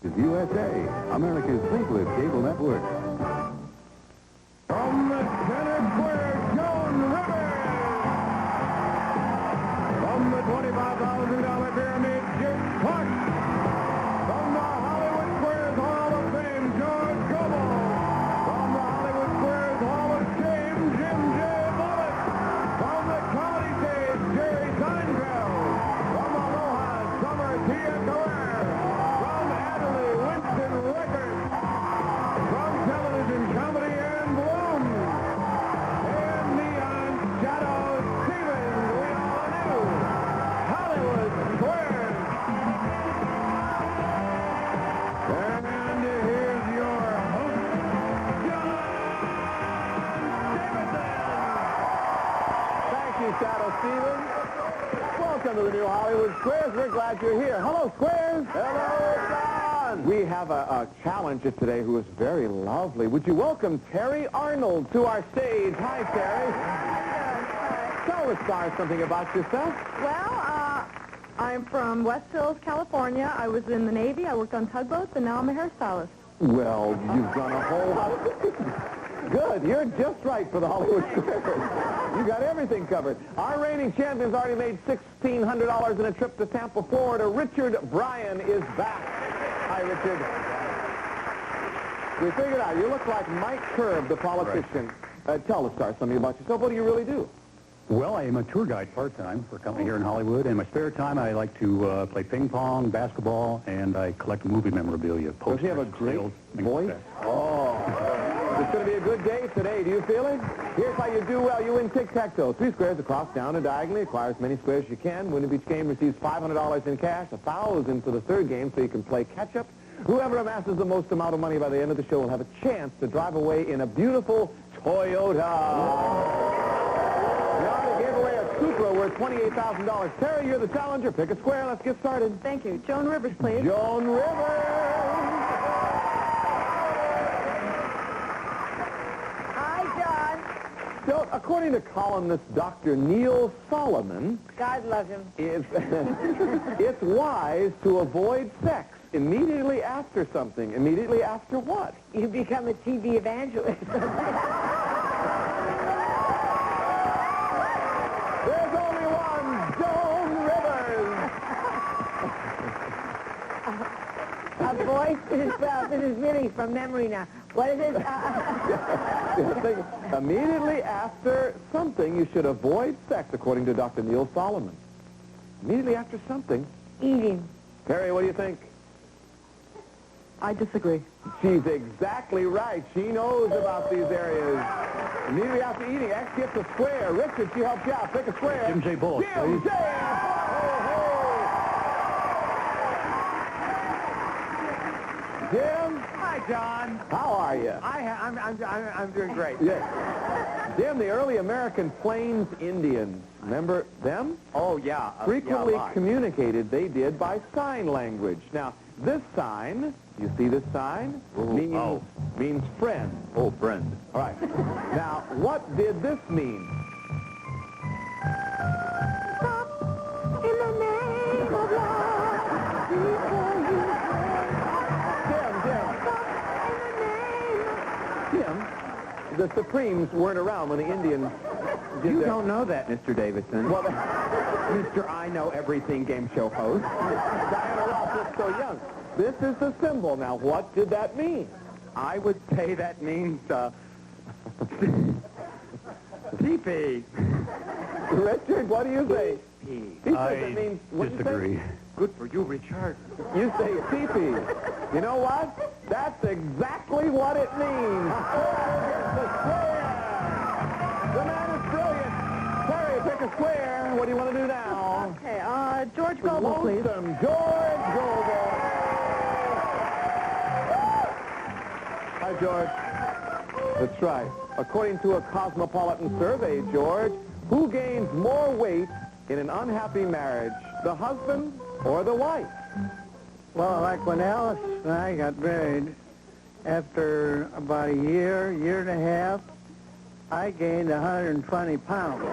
is USA, America's simplest cable network. From the center square, Joan Rivers. From the $25,000 pyramid, Jim Clark. From the Hollywood Squares Hall of Fame, George Gobel. From the Hollywood Squares Hall of Shame, Jim J. Bullitt. From the comedy stage, Jerry Seinfeld. From Aloha, Summer Tia Carrere. From Adelaide, Winston Rickard. From television comedy, Ann Bloom. And Neon Shadow Stevens, we all knew. Hollywood Squares. And here's your host, John Davidson. Thank you, Shadow Stevens. Welcome to the new Hollywood Squares. We're glad you're here. Hello, Squares. Hello, John. We have a challenger today who is very lovely. Would you welcome Terri Arnold to our stage? Hi, Terri. Tell the stars something about yourself. Well, I'm from West Hills, California. I was in the Navy. I worked on tugboats, and now I'm a hairstylist. Well, you've done a whole lot. Good. You're just right for the Hollywood Squares. You got everything covered. Our reigning champion's already made $1,600 in a trip to Tampa, Florida. Richard Bryan is back. Hi, Richard. We figured out you look like Mike Curb, the politician. Right. Tell the stars something about yourself. What do you really do? Well, I am a tour guide part-time for a company here in Hollywood. In my spare time, I like to play ping pong, basketball, and I collect movie memorabilia. Does he have a great voice? Oh. It's going to be a good day today. Do you feel it? Here's how you do well. You win tic-tac-toe. 3 squares across, down, and diagonally. Acquire as many squares as you can. Winner of each game receives $500 in cash, $1,000 for the third game, so you can play catch-up. Whoever amasses the most amount of money by the end of the show will have a chance to drive away in a beautiful Toyota. We already gave away a Supra worth $28,000. Terri, you're the challenger. Pick a square. Let's get started. Thank you. Joan Rivers, please. Joan Rivers. Hi, John. So, according to columnist Dr. Neil Solomon, God love him. it's wise to avoid sex immediately after something. Immediately after what? You become a TV evangelist. There's only one, Joan Rivers. A voice? This is really from memory now. What is it? Immediately after something, you should avoid sex, according to Dr. Neil Solomon. Immediately after something. Eating. Terri, what do you think? I disagree. She's exactly right. She knows about these areas. Immediately after eating, X gets a square. Richard, she helps you out. Pick a square. Jim J. Bullitt, Jim please. J. Jim, Hi, John. how are you? I'm doing great. Yes. Jim, the early American Plains Indians, remember them? Oh, yeah. Frequently yeah, communicated they did by sign language. Now, this sign, you see this sign? Means friend. Oh, friend. All right. Now, what did this mean? In the name of love, before you Jim, the Supremes weren't around when the Indians did You their... don't know that, Mr. Davidson. Well, Mr. I Know Everything game show host. Diana Ross is so young. This is the symbol. Now, what did that mean? I would say that means, pee-pee. Richard, what do you say? Pee. He says it means... What do you say? disagree. Good for you, Richard. You say pee-pee. You know what? That's exactly what it means. The square. The man is brilliant. Terri, pick a square. What do you want to do now? Okay, George Gobel, please. Lonesome George Gobel. Hi, George. That's right. According to a Cosmopolitan survey, George, who gains more weight in an unhappy marriage, the husband or the wife? Well, like when Alice and I got married, after about a year and a half, I gained 120 pounds.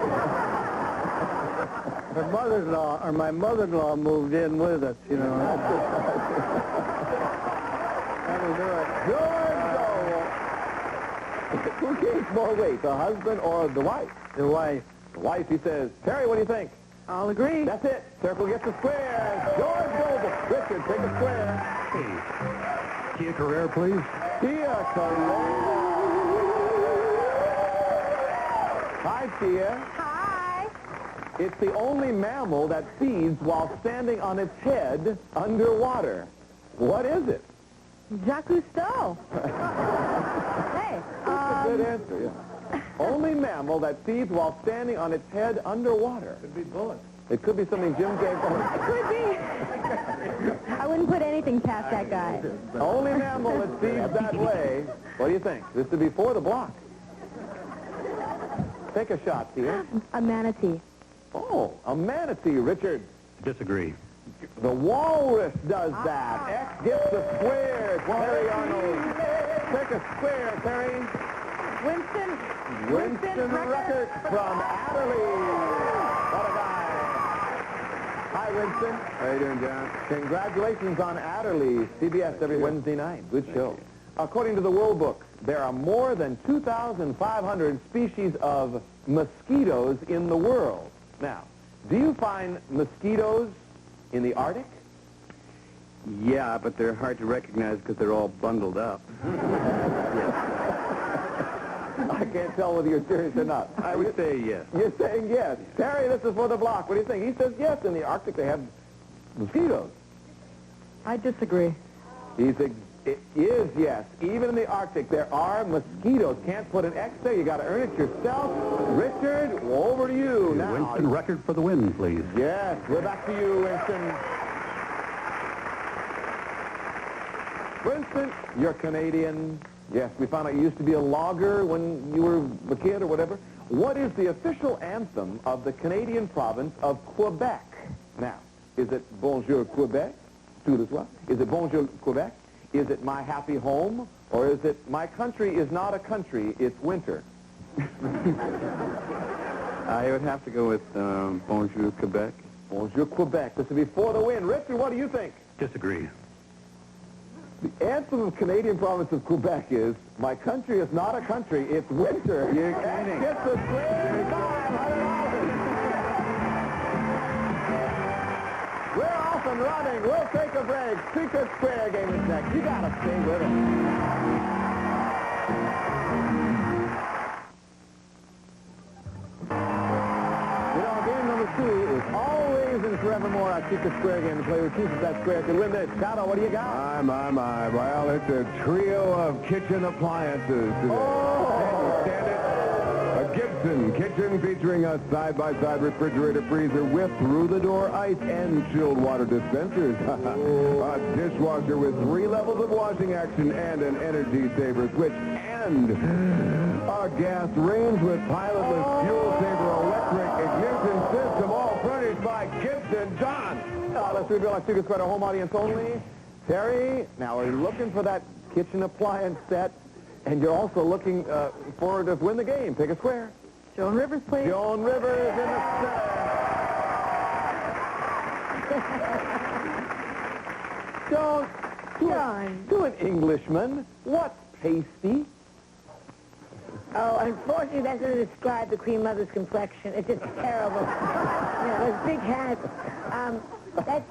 My mother-in-law moved in with us, you know. will do it. George Dole. Who gains more weight, the husband or the wife? The wife. The wife, he says. Terry, what do you think? I'll agree. That's it. Circle gets a square. George Noble. Richard, take a square. Kia Carrera, please. Tia Carrera. Hi, Tia. Hi. It's the only mammal that feeds while standing on its head underwater. What is it? Jacques Cousteau. Hey. That's a good answer, yeah. Only mammal that feeds while standing on its head underwater. Could be bullets. It could be something Jim gave us. It could be. I wouldn't put anything past that guy. Only mammal that feeds that way. What do you think? This is before the block. Take a shot, Tia. A manatee. Oh, a manatee, Richard. Disagree. The walrus does that. X gets the square. Terry Arnold. Take a square, Terry. Winston Record from Adderley. What a guy. Hi, Winston. How you doing, John? Congratulations on Adderley. CBS every Wednesday night. Good show. According to the World Book, there are more than 2,500 species of mosquitoes in the world. Now, do you find mosquitoes in the Arctic? Yeah, but they're hard to recognize because they're all bundled up. I can't tell whether you're serious or not. I would say yes. You're saying yes. Terry, this is for the block. What do you think? He says yes. In the Arctic, they have mosquitoes. I disagree. It is yes. Even in the Arctic, there are mosquitoes. Can't put an X there. You got to earn it yourself. Richard, over to you now. Winston Record for the win, please. Yes, we're back to you, Winston. Winston, you're Canadian. Yes, we found out you used to be a logger when you were a kid or whatever. What is the official anthem of the Canadian province of Quebec? Now, is it Bonjour Quebec? Do it as well. Is it Bonjour Quebec? Is it My Happy Home? Or is it My Country is Not a Country, It's Winter? I would have to go with Bonjour, Quebec. Bonjour Quebec. This will be for the win. Richard, what do you think? Disagree. The anthem of Canadian province of Quebec is, My Country is Not a Country, It's Winter. You're kidding. Gets a square $500. We're off and running. We'll take a break. Secret Square game is next. You got to stay with us. You know, game number 2 is always and forevermore our Secret Square game to play with keeps that square could win this. Shadow, what do you got? My. Well, it's a trio of kitchen appliances today. Oh! Stand it. A Gibson kitchen featuring a side-by-side refrigerator freezer with through-the-door ice and chilled water dispensers. A dishwasher with 3 levels of washing action and an energy saver switch. And a gas range with pilotless fuel saver electric ignition system, all furnished by Gibson. John. Let's reveal our Secret Square to home audience only. Terry, now are you looking for that kitchen appliance set? And you're also looking forward to win the game. Take a square. Joan Rivers, please. Joan Rivers in the center. Don't do an Englishman. What's pasty? Oh, unfortunately, that doesn't describe the Queen Mother's complexion. It's just terrible. Those big hats.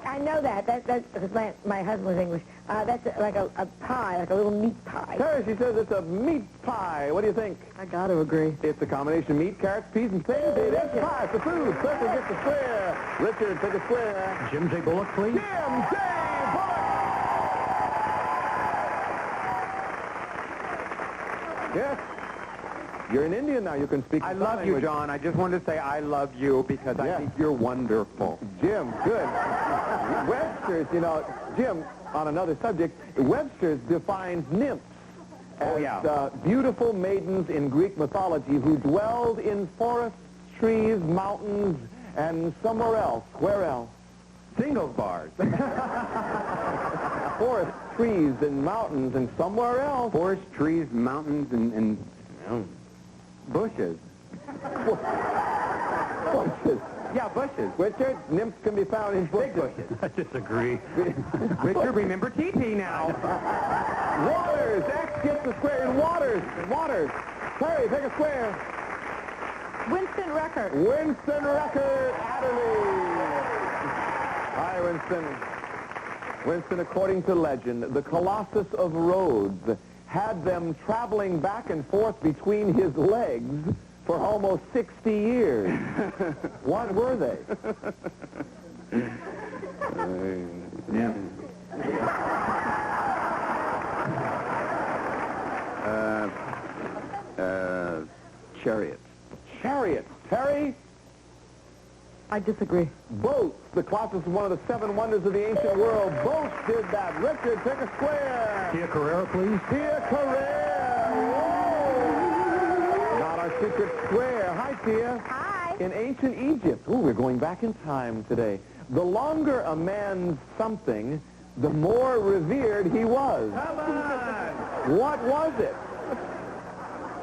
I know that. That's because my husband was English. That's like a pie, like a little meat pie. Terry, she says it's a meat pie. What do you think? I got to agree. It's a combination of meat, carrots, peas, and potatoes. It is pie. It's a food. Circle gets a square. Richard, take a square. Jim J. Bullock, please. Jim J. Bullock. Yes. You're an Indian now. You can speak. I sign love you, language. John. I just wanted to say I love you because I think you're wonderful. Jim, good. Webster's, you know, Jim, on another subject, Webster's defines nymphs as beautiful maidens in Greek mythology who dwelled in forests, trees, mountains, and somewhere else. Where else? Singles bars. Forests, trees, and mountains, and somewhere else. Forest, trees, mountains, and bushes. Bushes. Yeah, not bushes. Richard, nymphs can be found in big bushes. I disagree. Richard, remember TP now. Waters, X gets the square in Waters. Waters. Terry, pick a square. Winston Record. Winston Record, Adderley. Hi, Winston. Winston, according to legend, the Colossus of Rhodes had them traveling back and forth between his legs for almost 60 years. What were they? Chariots. Chariots. Terry? I disagree. Boats. The Colossus is one of the 7 wonders of the ancient world. Boats did that. Richard, pick a square. Tia Carrera, please. Tia Carrera. Whoa. Not our secret square. Hi, Tia. Hi. In ancient Egypt, we're going back in time today. The longer a man's something, the more revered he was. Come on. What was it?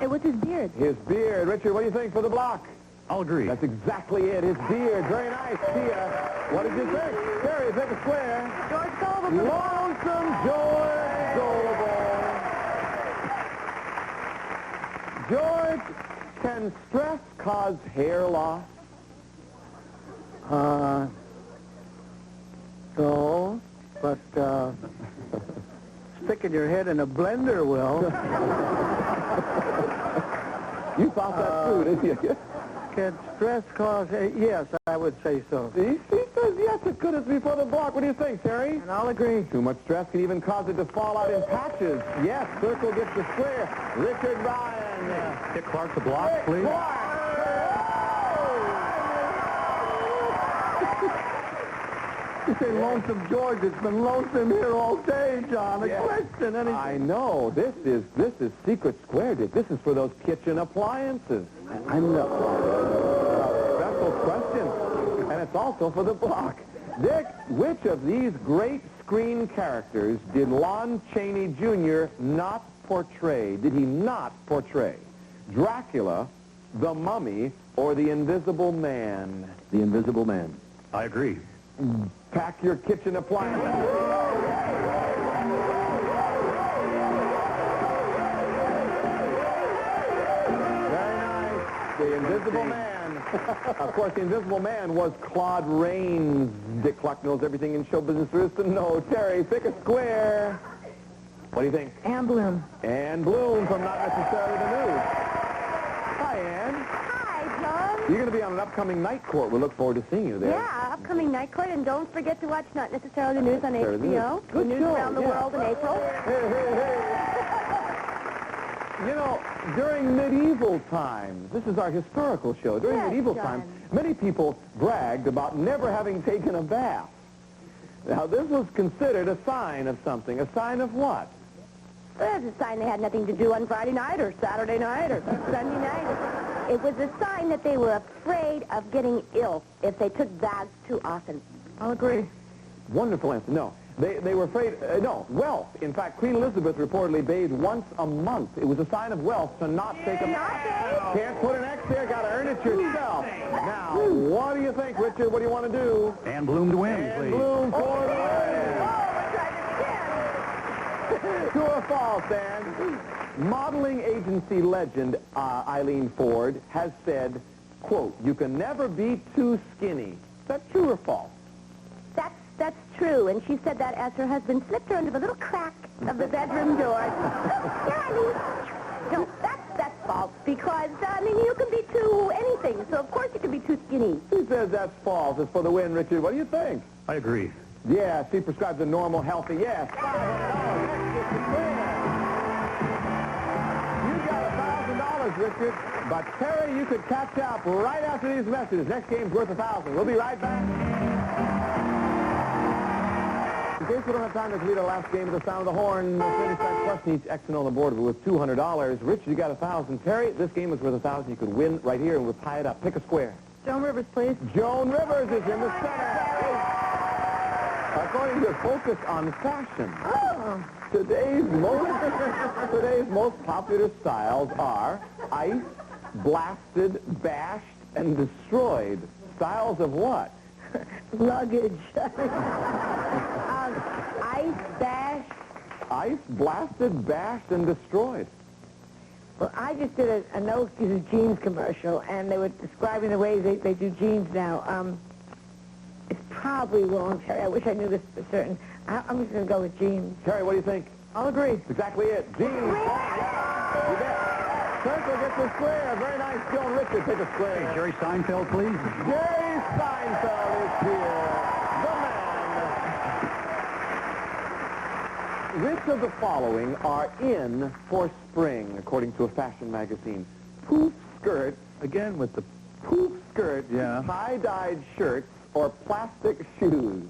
It was his beard. His beard. Richard, what do you think for the block? I'll agree. That's exactly it. His beard. Very nice, Tia. What did you think? Terry, pick a square. George Sullivan. Lonesome George Sullivan. George, can stress cause hair loss? So, but sticking your head in a blender will. You thought that too, didn't you? Can stress cause? Yes, I would say so. He says yes, it could. It's before the block. What do you think, Terry? And I'll agree. Too much stress can even cause it to fall out in patches. Yes, circle gets the square. Richard Ryan. Dick Clark, the block, please. Clark. You say Lonesome George. It's been lonesome here all day, John. A question. I know. This is secret square, Dick. This is for those kitchen appliances. I know. Special question. And it's also for the block. Dick, which of these great screen characters did Lon Chaney Jr. not portray? Did he not portray? Dracula, the Mummy, or the Invisible Man? The Invisible Man. I agree. Pack your kitchen appliances. Very nice. The Invisible Man. Of course, the Invisible Man was Claude Rains. Dick Clark knows everything in show business there is to know. Terry, pick a square. What do you think? Ann Bloom. Ann Bloom from Not Necessarily the News. Hi, Ann. Hi, John. You're going to be on an upcoming night court. We look forward to seeing you there. Yeah, upcoming night court, and don't forget to watch Not Necessarily the News on Necessarily the HBO. News. Good News show, around the yeah. world in April. Hey. You know, during medieval times, this is our historical show. During Yes, medieval John. times, many people bragged about never having taken a bath. Now, this was considered a sign of something. A sign of what? Well, it's a sign they had nothing to do on Friday night or Saturday night or Sunday night. It was a sign that they were afraid of getting ill if they took baths too often. I'll agree. Wonderful answer. No. They were afraid, no, wealth. In fact, Queen Elizabeth reportedly bathed once a month. It was a sign of wealth to not take a bath. Can't put an X there, got to earn it yourself. Now, what do you think, Richard? What do you want to do? Ann Bloom to win, And please. Bloom for the win. True or false, Dan? Modeling agency legend Eileen Ford has said, quote, "You can never be too skinny." Is that true or false? That's true, and she said that as her husband slipped her into the little crack of the bedroom door. No, that's false, because, you can be too anything, so of course you can be too skinny. She says that's false. It's for the win, Richard. What do you think? I agree. Yeah, she prescribes a normal, healthy, yes. You got $1,000, Richard. But, Terry, you could catch up right after these messages. Next game's worth $1,000. We'll be right back. In case we don't have time to complete our last game of the Sound of the Horn, finish that question each X and O on the board with $200. Richard, you got $1,000. Terry, this game is worth $1,000. You could win right here, and we'll tie it up. Pick a square. Joan Rivers, please. Joan Rivers is in the center. According to Focus on Fashion, today's most popular styles are ice, blasted, bashed, and destroyed. Styles of what? Luggage. Ice, bash. Ice, blasted, bashed, and destroyed. Well, I just did a No Excuses Jeans commercial, and they were describing the ways they do jeans now. It's probably wrong, Terry. I wish I knew this for certain. I'm just going to go with jeans. Terry, what do you think? I'll agree. That's exactly it. Jeans. You bet. Circle gets a square. Very nice, Joe and Richard. Take a square. Hey, Jerry Seinfeld, please. Jerry Seinfeld is here. The man. Which of the following are in for spring, according to a fashion magazine? Poof skirt, again with the poof skirt, tie-dyed shirts, or plastic shoes?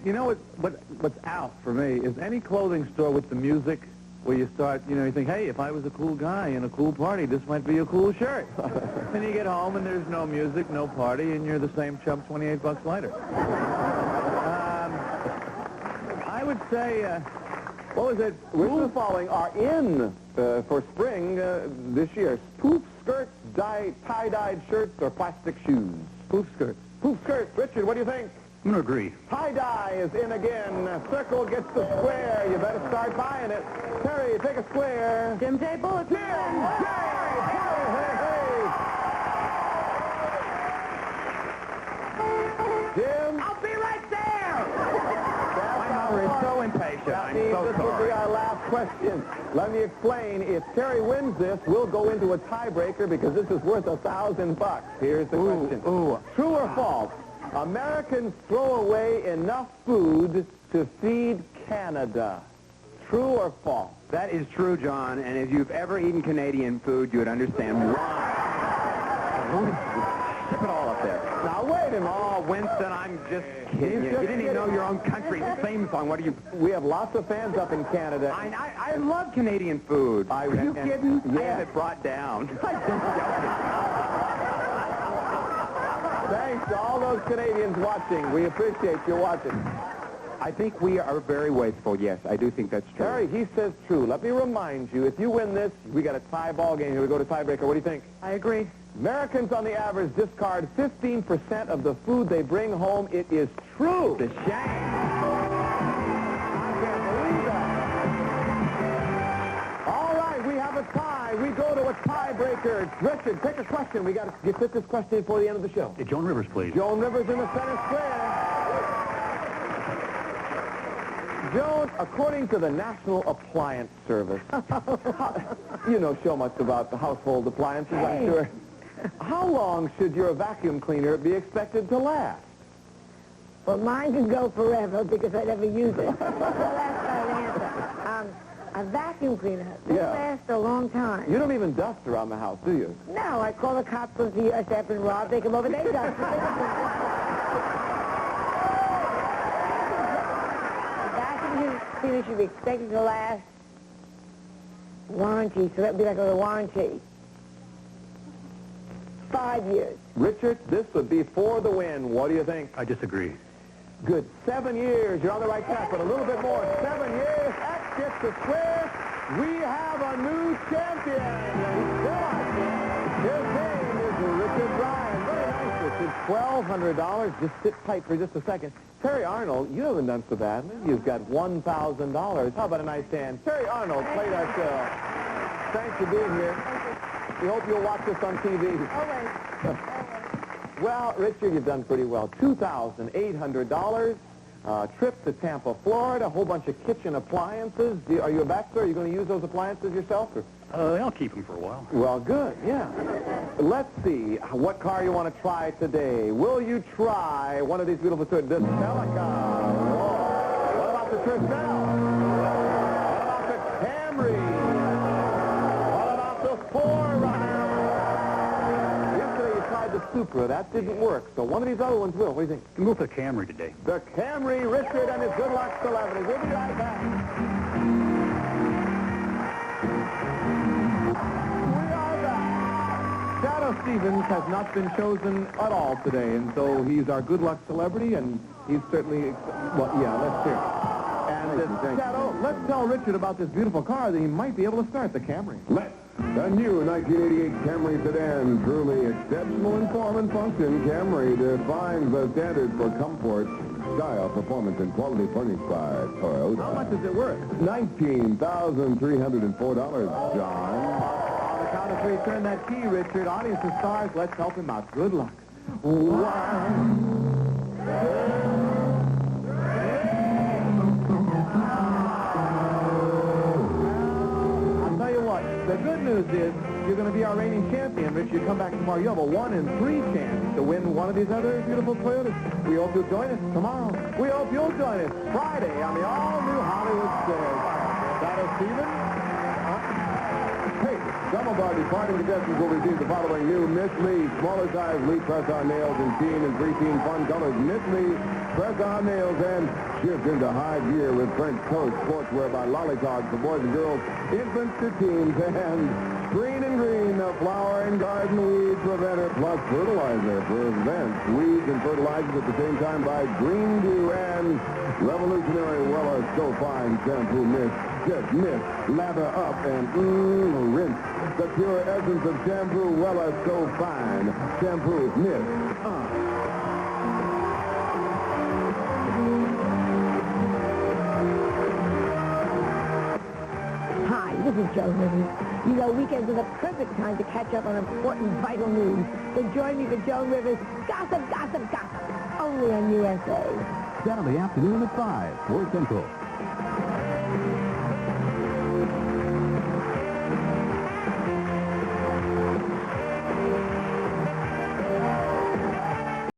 You know what's out for me is any clothing store with the music where you start, you think, hey, if I was a cool guy in a cool party, this might be a cool shirt. Then you get home and there's no music, no party, and you're the same chump 28 bucks later. I would say, what was it? Which of the following are in for spring this year? Poof skirts, tie-dyed shirts, or plastic shoes? Poof skirts. Poof skirts. Richard, what do you think? I'm going to agree. Tie-dye is in again. Circle gets the square. You better start buying it. Terry, take a square. Jim Table, it's Jim! Jim? I'll be right there! My mother is so impatient. That I'm means so this will be sorry. our last question. Let me explain. If Terry wins this, we'll go into a tiebreaker because this is worth $1,000. Here's the question. True or false? Americans throw away enough food to feed Canada. True or false? That is true, John, and if you've ever eaten Canadian food, you would understand why. Ship it all up there. Now, wait a minute. Oh, Winston, I'm just kidding you. You didn't even know your own country's theme song. What are you... We have lots of fans up in Canada. I love Canadian food. Are you kidding? I have it brought down. Thanks to all those Canadians watching. We appreciate you watching. I think we are very wasteful. Yes, I do think that's true. Terry, he says true. Let me remind you, if you win this, we got a tie ball game here. We go to tiebreaker. What do you think? I agree. Americans, on the average, discard 15% of the food they bring home. It is true. It's a shame. I can't believe that. All right, we have a tie. We go to a tiebreaker. Richard, take a question. We got to get this question before the end of the show. Hey, Joan Rivers, please. Joan Rivers in the center square. Joan, according to the National Appliance Service, you know so much about the household appliances, I'm sure. How long should your vacuum cleaner be expected to last? Well, mine could go forever because I never use it. So that's my answer. A vacuum cleaner, they last a long time. You don't even dust around the house, do you? No, I call the cops once a year. I say I've been robbed. They come over, they dust. Cleaner should be expected to last warranty, so that would be like a warranty. 5 years. Richard, this would be for the win. What do you think? I disagree. Good. 7 years. You're on the right track, but a little bit more. 7 years. X gets the square. We have a new champion. His name is Richard Bryan. Very nice, Richard. $1,200. Just sit tight for just a second. Terry Arnold, you haven't done so badly. You've got $1,000. How about a nice hand? Terry Arnold played our show. Thanks for being here. We hope you'll watch us on TV. Always. Well, Richard, you've done pretty well. $2,800. Trip to Tampa, Florida. A whole bunch of kitchen appliances. Are you a bachelor? Are you going to use those appliances yourself? Or? I'll keep them for a while. Well, good, yeah. Let's see what car you want to try today. Will you try one of these beautiful toys? The Celica. What about the Tercel? What about the Camry? What about the 4Runner? Yesterday you tried the Supra. That didn't work. So one of these other ones will. What do you think? I'm going to go for the Camry today. The Camry, Richard and his good luck celebrity. We'll be right back. Shadow Stevens has not been chosen at all today, and so he's our good luck celebrity, and he's certainly, well, yeah, let's hear it. And Shadow, let's tell Richard about this beautiful car that he might be able to start, the Camry. Let The new 1988 Camry sedan, truly exceptional in form and function. Camry defines the standards for comfort, style, performance, and quality, furnished by Toyota. How much is it worth? $19,304, John. On the count of three, turn that key, Richard. Audience of stars, let's help him out. Good luck. 1, the good news is you're going to be our reigning champion, Rich. You come back tomorrow, you have a 1 in 3 chance to win one of these other beautiful Toyotas. We hope you'll join us tomorrow. We hope you'll join us Friday on the all-new Hollywood Stairs. That is Stephen. Hey, some of our departing contestants will receive the following new Miss Lee smaller size Lee press-on nails in teen and preteen fun colors. Miss Lee press-on nails and shift into high gear with French Coast sportswear by Lollycogs for boys and girls, infants to teens, and Green and Green, the flower and garden weed preventer plus fertilizer prevents weeds and fertilizers at the same time by Green Dew and revolutionary Weller So Fine shampoo mist. Just mist, lather up, and rinse. The pure essence of shampoo Weller So Fine shampoo mist. Hi, this is Joan Rivers. You know, weekends are the perfect time to catch up on important, vital news. So join me for Joan Rivers' Gossip, Gossip, Gossip, only on USA. Saturday afternoon at 5, 4 Central.